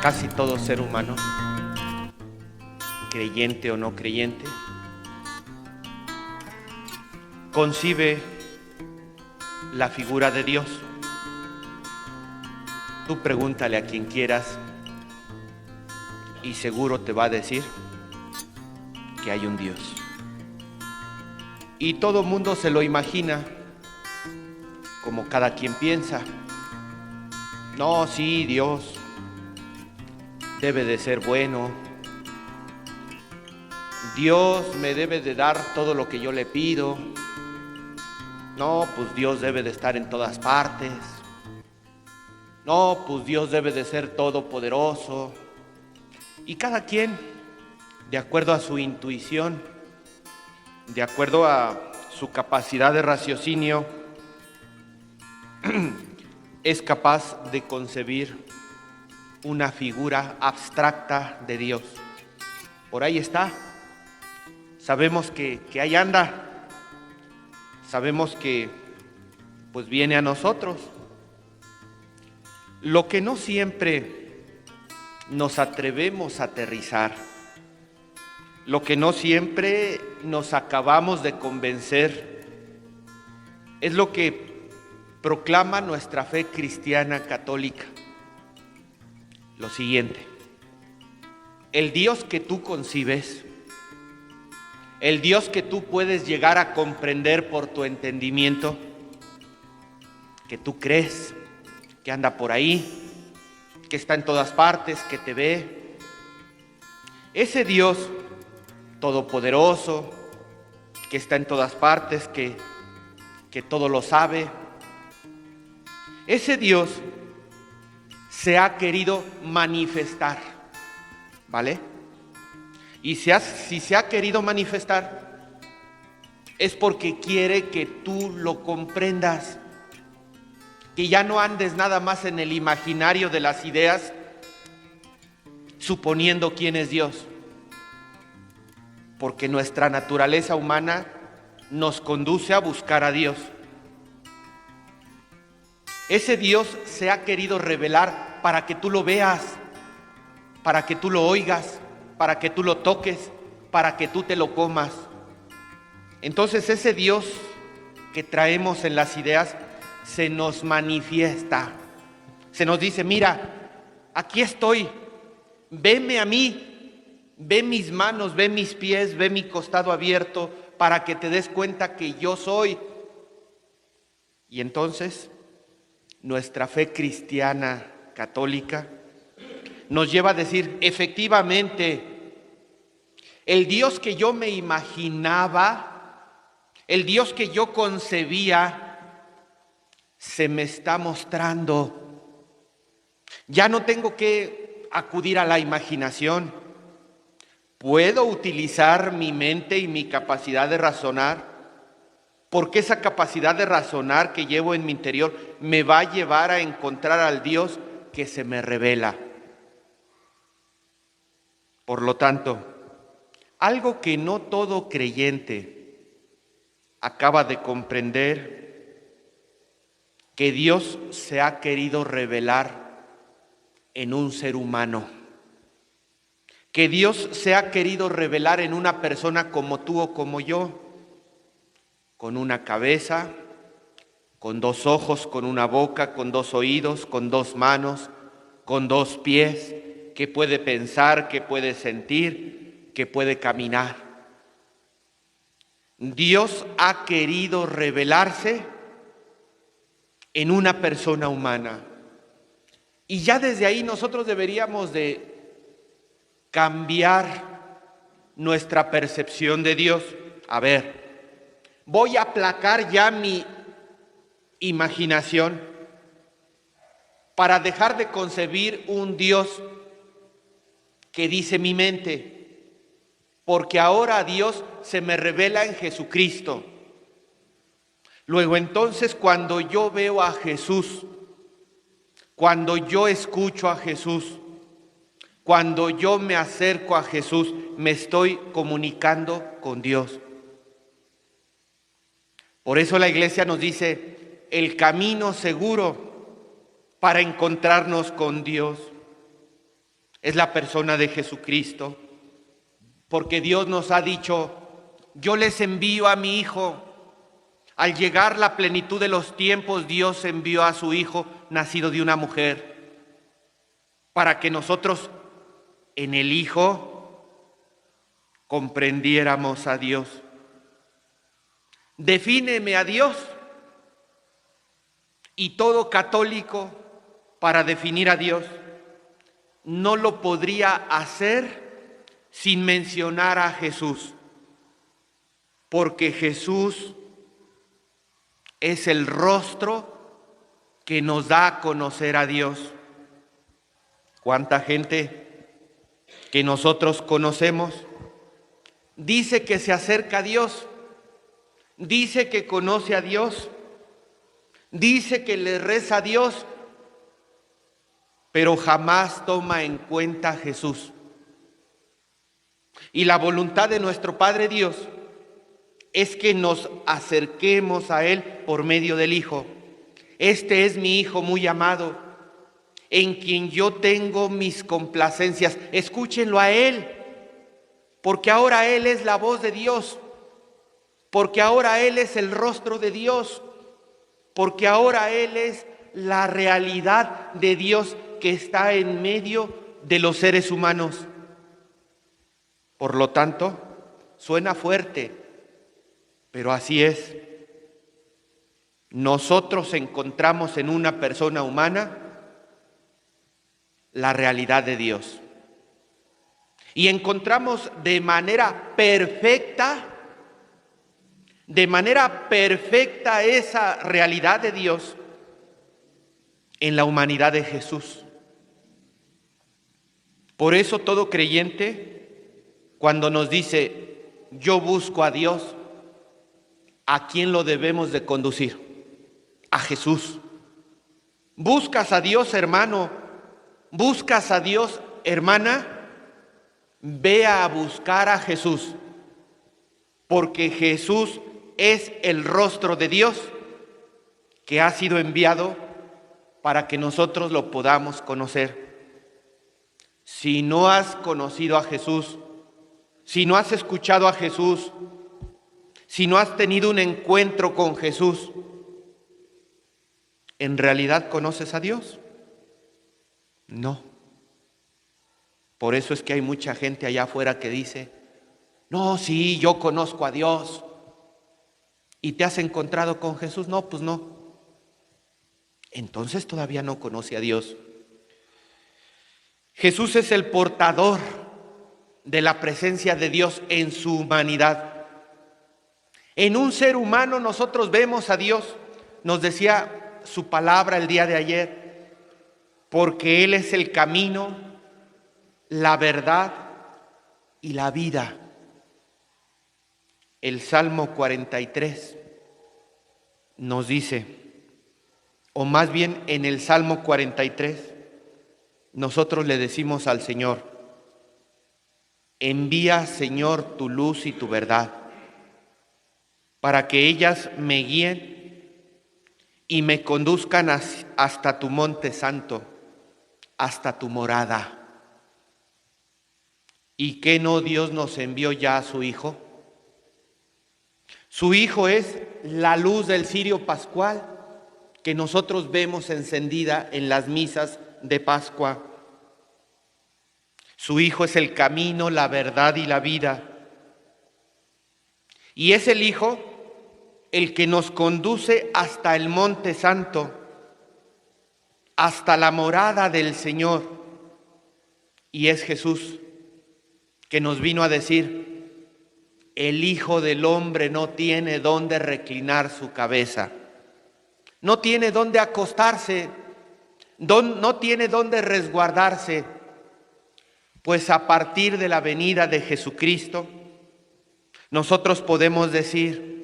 Casi todo ser humano, creyente o no creyente, concibe la figura de Dios. Tú pregúntale a quien quieras y seguro te va a decir que hay un Dios. Y todo mundo se lo imagina como cada quien piensa. No, sí, Dios debe de ser bueno. Dios me debe de dar todo lo que yo le pido. No, pues Dios debe de estar en todas partes. No, pues Dios debe de ser todopoderoso. Y cada quien, de acuerdo a su intuición, de acuerdo a su capacidad de raciocinio, es capaz de concebir una figura abstracta de Dios. Por ahí está. Sabemos que ahí anda. Sabemos que pues viene a nosotros. Lo que no siempre nos atrevemos a aterrizar, lo que no siempre nos acabamos de convencer, es lo que proclama nuestra fe cristiana católica. Lo siguiente: el Dios que tú concibes, el Dios que tú puedes llegar a comprender por tu entendimiento, que tú crees que anda por ahí, que está en todas partes, que te ve, ese Dios todopoderoso, que está en todas partes, que todo lo sabe, ese Dios se ha querido manifestar, ¿vale? Y si se ha querido manifestar, es porque quiere que tú lo comprendas, que ya no andes nada más en el imaginario de las ideas, suponiendo quién es Dios, porque nuestra naturaleza humana nos conduce a buscar a Dios. Ese Dios se ha querido revelar para que tú lo veas, para que tú lo oigas, para que tú lo toques, para que tú te lo comas. Entonces ese Dios que traemos en las ideas se nos manifiesta, se nos dice: mira, aquí estoy, veme a mí, ve mis manos, ve mis pies, ve mi costado abierto, para que te des cuenta que yo soy. Y entonces nuestra fe cristiana católica nos lleva a decir: efectivamente, el Dios que yo me imaginaba, el Dios que yo concebía, se me está mostrando. Ya no tengo que acudir a la imaginación. Puedo utilizar mi mente y mi capacidad de razonar, porque esa capacidad de razonar que llevo en mi interior me va a llevar a encontrar al Dios que se me revela. Por lo tanto, algo que no todo creyente acaba de comprender, que Dios se ha querido revelar en un ser humano, que Dios se ha querido revelar en una persona como tú o como yo, con una cabeza, con dos ojos, con una boca, con dos oídos, con dos manos, con dos pies, que puede pensar, que puede sentir, que puede caminar. Dios ha querido revelarse en una persona humana. Y ya desde ahí nosotros deberíamos de cambiar nuestra percepción de Dios. A ver, voy a aplacar ya mi imaginación para dejar de concebir un Dios que dice mi mente, porque ahora Dios se me revela en Jesucristo. Luego entonces, cuando yo veo a Jesús, cuando yo escucho a Jesús, cuando yo me acerco a Jesús, me estoy comunicando con Dios. Por eso la Iglesia nos dice: el camino seguro para encontrarnos con Dios. es la persona de Jesucristo, porque Dios nos ha dicho: yo les envío a mi Hijo. Al llegar la plenitud de los tiempos, Dios envió a su Hijo, nacido de una mujer, para que nosotros en el Hijo comprendiéramos a Dios. Defíneme a Dios. Y todo católico, para definir a Dios, no lo podría hacer sin mencionar a Jesús, porque Jesús es el rostro que nos da a conocer a Dios. ¿Cuánta gente que nosotros conocemos dice que se acerca a Dios, dice que conoce a Dios, dice que le reza a Dios, pero jamás toma en cuenta a Jesús? Y la voluntad de nuestro Padre Dios es que nos acerquemos a Él por medio del Hijo. Este es mi Hijo muy amado, en quien yo tengo mis complacencias. Escúchenlo a Él, porque ahora Él es la voz de Dios, porque ahora Él es el rostro de Dios, porque ahora Él es la realidad de Dios que está en medio de los seres humanos. Por lo tanto, suena fuerte, pero así es. Nosotros encontramos en una persona humana la realidad de Dios. Y encontramos de manera perfecta esa realidad de Dios en la humanidad de Jesús. Por eso todo creyente, cuando nos dice: yo busco a Dios, ¿a quién lo debemos de conducir? A Jesús. ¿Buscas a Dios, hermano? ¿Buscas a Dios, hermana? Ve a buscar a Jesús, porque Jesús es el rostro de Dios que ha sido enviado para que nosotros lo podamos conocer. Si no has conocido a Jesús, si no has escuchado a Jesús, si no has tenido un encuentro con Jesús, ¿en realidad conoces a Dios? No. Por eso es que hay mucha gente allá afuera que dice: no, sí, yo conozco a Dios. ¿Y te has encontrado con Jesús? No, pues no. Entonces todavía no conoce a Dios. Jesús es el portador de la presencia de Dios en su humanidad. En un ser humano nosotros vemos a Dios, nos decía su palabra el día de ayer, porque Él es el camino, la verdad y la vida. El Salmo 43 nos dice, o más bien en el Salmo 43, nosotros le decimos al Señor: envía, Señor, tu luz y tu verdad, para que ellas me guíen y me conduzcan hasta tu monte santo, hasta tu morada. ¿Y qué no Dios nos envió ya a su Hijo? Su Hijo es la luz del cirio pascual que nosotros vemos encendida en las misas de Pascua. Su Hijo es el camino, la verdad y la vida. Y es el Hijo el que nos conduce hasta el monte santo, hasta la morada del Señor. Y es Jesús que nos vino a decir: el Hijo del Hombre no tiene dónde reclinar su cabeza, no tiene dónde acostarse, no tiene dónde resguardarse, pues a partir de la venida de Jesucristo, nosotros podemos decir: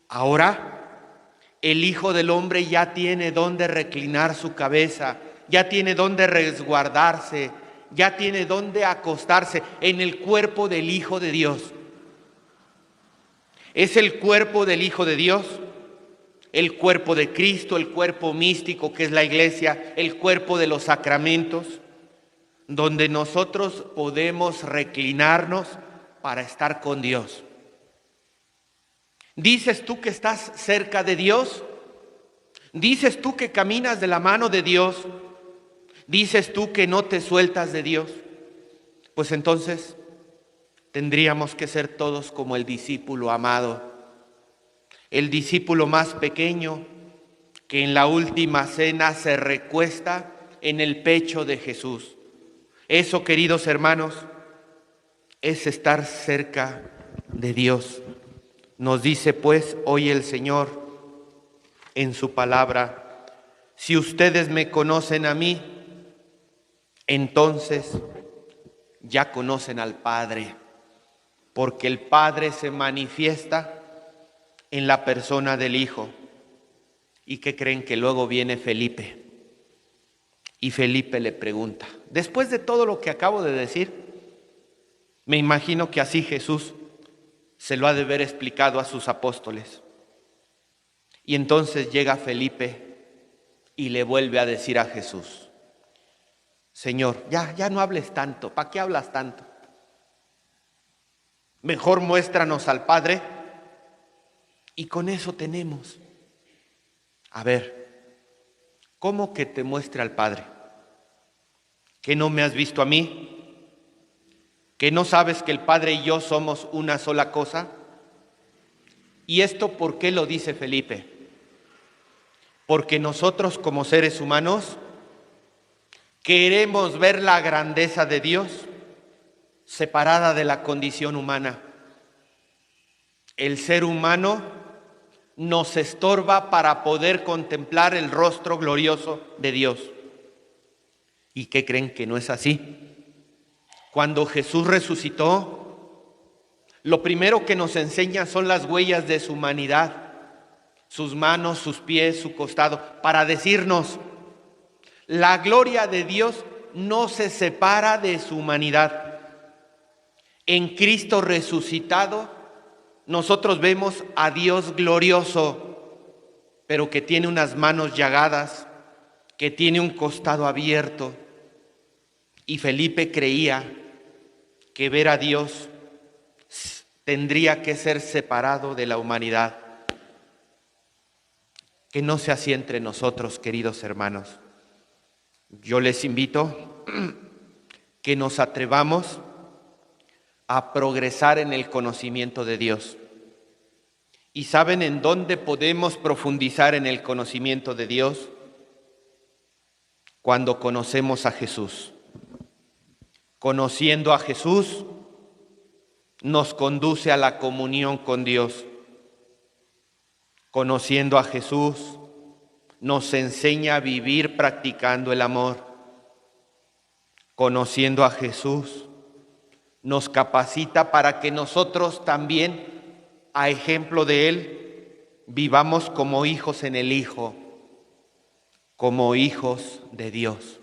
ahora el Hijo del Hombre ya tiene dónde reclinar su cabeza, ya tiene dónde resguardarse, ya tiene dónde acostarse, en el cuerpo del Hijo de Dios. Es el cuerpo del Hijo de Dios, el cuerpo de Cristo, el cuerpo místico que es la iglesia, el cuerpo de los sacramentos, donde nosotros podemos reclinarnos para estar con Dios. ¿Dices tú que estás cerca de Dios? ¿Dices tú que caminas de la mano de Dios? ¿Dices tú que no te sueltas de Dios? Pues entonces tendríamos que ser todos como el discípulo amado, el discípulo más pequeño que en la última cena se recuesta en el pecho de Jesús. Eso, queridos hermanos, es estar cerca de Dios. Nos dice pues hoy el Señor en su palabra: si ustedes me conocen a mí, entonces ya conocen al Padre, porque el Padre se manifiesta en la persona del Hijo. ¿Y qué creen? Que luego viene Felipe. Y Felipe le pregunta, después de todo lo que acabo de decir, me imagino que así Jesús se lo ha de haber explicado a sus apóstoles. Y entonces llega Felipe y le vuelve a decir a Jesús: Señor, ya no hables tanto, ¿para qué hablas tanto? Mejor muéstranos al Padre y con eso tenemos. A ver, ¿cómo que te muestre al Padre? ¿Que no me has visto a mí? ¿Que no sabes que el Padre y yo somos una sola cosa? ¿Y esto por qué lo dice Felipe? Porque nosotros como seres humanos queremos ver la grandeza de Dios separada de la condición humana. El ser humano nos estorba para poder contemplar el rostro glorioso de Dios. ¿Y qué creen? Que no es así. Cuando Jesús resucitó, lo primero que nos enseña son las huellas de su humanidad, sus manos, sus pies, su costado, para decirnos: la gloria de Dios no se separa de su humanidad. En Cristo resucitado, nosotros vemos a Dios glorioso, pero que tiene unas manos llagadas, que tiene un costado abierto. Y Felipe creía que ver a Dios tendría que ser separado de la humanidad. Que no sea así entre nosotros, queridos hermanos. Yo les invito que nos atrevamos a progresar en el conocimiento de Dios. ¿Y saben en dónde podemos profundizar en el conocimiento de Dios? Cuando conocemos a Jesús. Conociendo a Jesús nos conduce a la comunión con Dios. Conociendo a Jesús nos enseña a vivir practicando el amor. Conociendo a Jesús nos capacita para que nosotros también, a ejemplo de Él, vivamos como hijos en el Hijo, como hijos de Dios.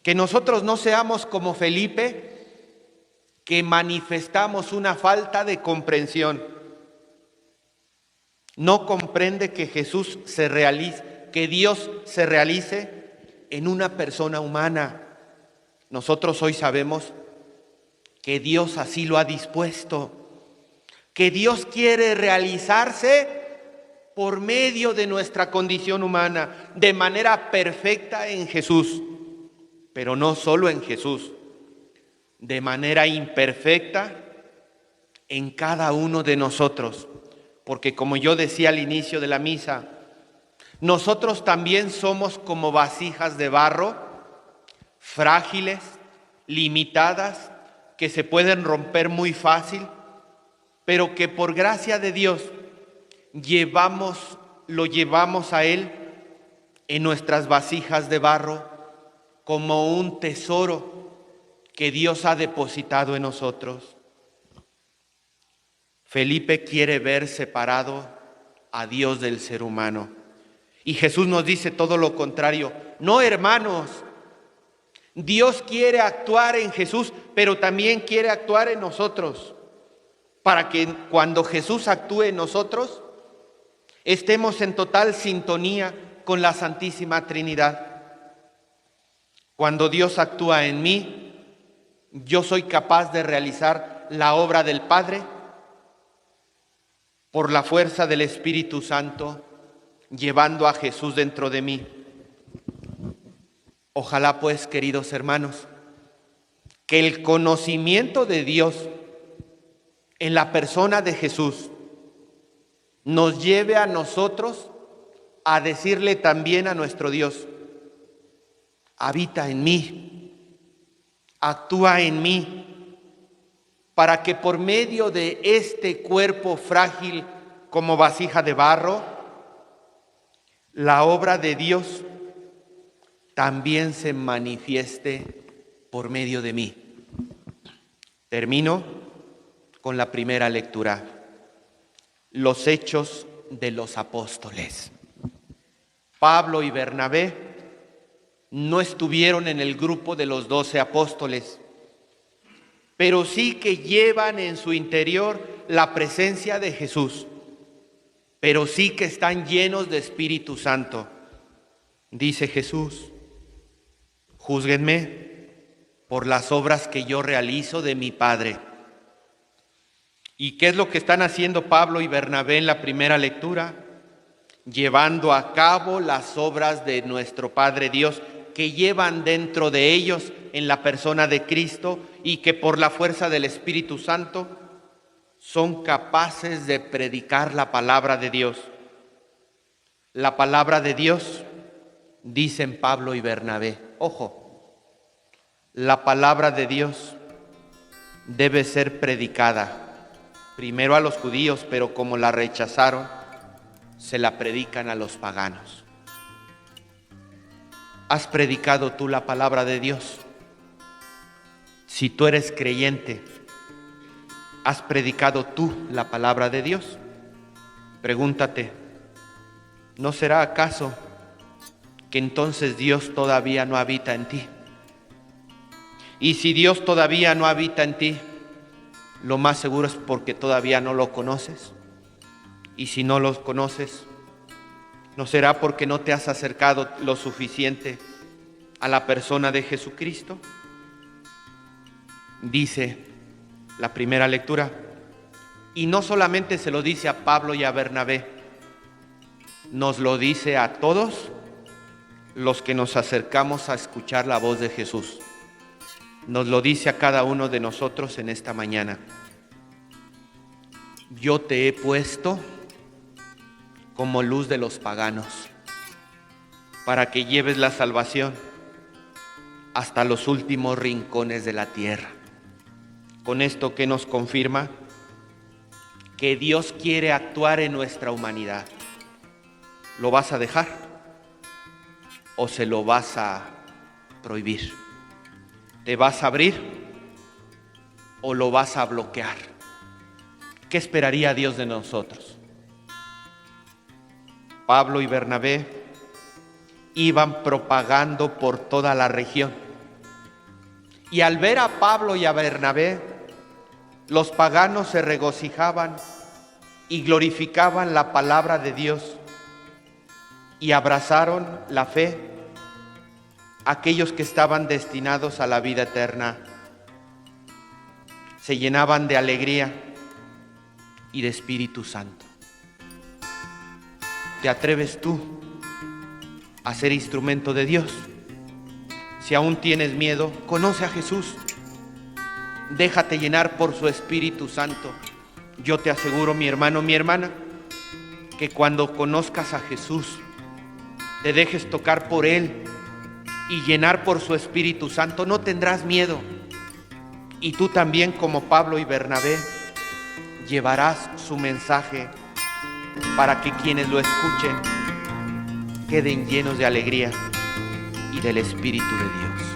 Que nosotros no seamos como Felipe, que manifestamos una falta de comprensión. No comprende que Jesús se realice, que Dios se realice en una persona humana. Nosotros hoy sabemos que Dios así lo ha dispuesto, que Dios quiere realizarse por medio de nuestra condición humana, de manera perfecta en Jesús, pero no solo en Jesús, de manera imperfecta en cada uno de nosotros. Porque como yo decía al inicio de la misa, nosotros también somos como vasijas de barro, frágiles, limitadas, que se pueden romper muy fácil, pero que por gracia de Dios lo llevamos a Él en nuestras vasijas de barro como un tesoro que Dios ha depositado en nosotros. Felipe quiere ver separado a Dios del ser humano. Y Jesús nos dice todo lo contrario. No, hermanos, Dios quiere actuar en Jesús, pero también quiere actuar en nosotros, para que cuando Jesús actúe en nosotros, estemos en total sintonía con la Santísima Trinidad. Cuando Dios actúa en mí, yo soy capaz de realizar la obra del Padre por la fuerza del Espíritu Santo, llevando a Jesús dentro de mí. Ojalá pues, queridos hermanos, que el conocimiento de Dios en la persona de Jesús nos lleve a nosotros a decirle también a nuestro Dios: habita en mí, actúa en mí, para que por medio de este cuerpo frágil como vasija de barro, la obra de Dios también se manifieste por medio de mí. Termino con la primera lectura: los Hechos de los Apóstoles. Pablo y Bernabé no estuvieron en el grupo de los 12 apóstoles, pero sí que llevan en su interior la presencia de Jesús, pero sí que están llenos de Espíritu Santo. Dice Jesús: júzguenme por las obras que yo realizo de mi Padre. ¿Y qué es lo que están haciendo Pablo y Bernabé en la primera lectura? Llevando a cabo las obras de nuestro Padre Dios, que llevan dentro de ellos en la persona de Cristo, y que por la fuerza del Espíritu Santo son capaces de predicar la palabra de Dios. La palabra de Dios, dicen Pablo y Bernabé. Ojo, la palabra de Dios debe ser predicada primero a los judíos, pero como la rechazaron, se la predican a los paganos. ¿Has predicado tú la palabra de Dios? Si tú eres creyente, ¿has predicado tú la palabra de Dios? Pregúntate, ¿no será acaso que entonces Dios todavía no habita en ti? Y si Dios todavía no habita en ti, lo más seguro es porque todavía no lo conoces. Y si no lo conoces, ¿no será porque no te has acercado lo suficiente a la persona de Jesucristo? Dice la primera lectura, y no solamente se lo dice a Pablo y a Bernabé, nos lo dice a todos los que nos acercamos a escuchar la voz de Jesús. Nos lo dice a cada uno de nosotros en esta mañana. Yo te he puesto como luz de los paganos, para que lleves la salvación hasta los últimos rincones de la tierra. Con esto, ¿qué nos confirma? Que Dios quiere actuar en nuestra humanidad. ¿Lo vas a dejar o se lo vas a prohibir? ¿Te vas a abrir o lo vas a bloquear? ¿Qué esperaría Dios de nosotros? Pablo y Bernabé iban propagando por toda la región. Y al ver a Pablo y a Bernabé, los paganos se regocijaban y glorificaban la palabra de Dios, y abrazaron la fe aquellos que estaban destinados a la vida eterna. Se llenaban de alegría y de Espíritu Santo. ¿Te atreves tú a ser instrumento de Dios? Si aún tienes miedo, conoce a Jesús. Déjate llenar por su Espíritu Santo. Yo te aseguro, mi hermano, mi hermana, que cuando conozcas a Jesús, te dejes tocar por Él y llenar por su Espíritu Santo, no tendrás miedo. Y tú también, como Pablo y Bernabé, llevarás su mensaje para que quienes lo escuchen queden llenos de alegría y del Espíritu de Dios.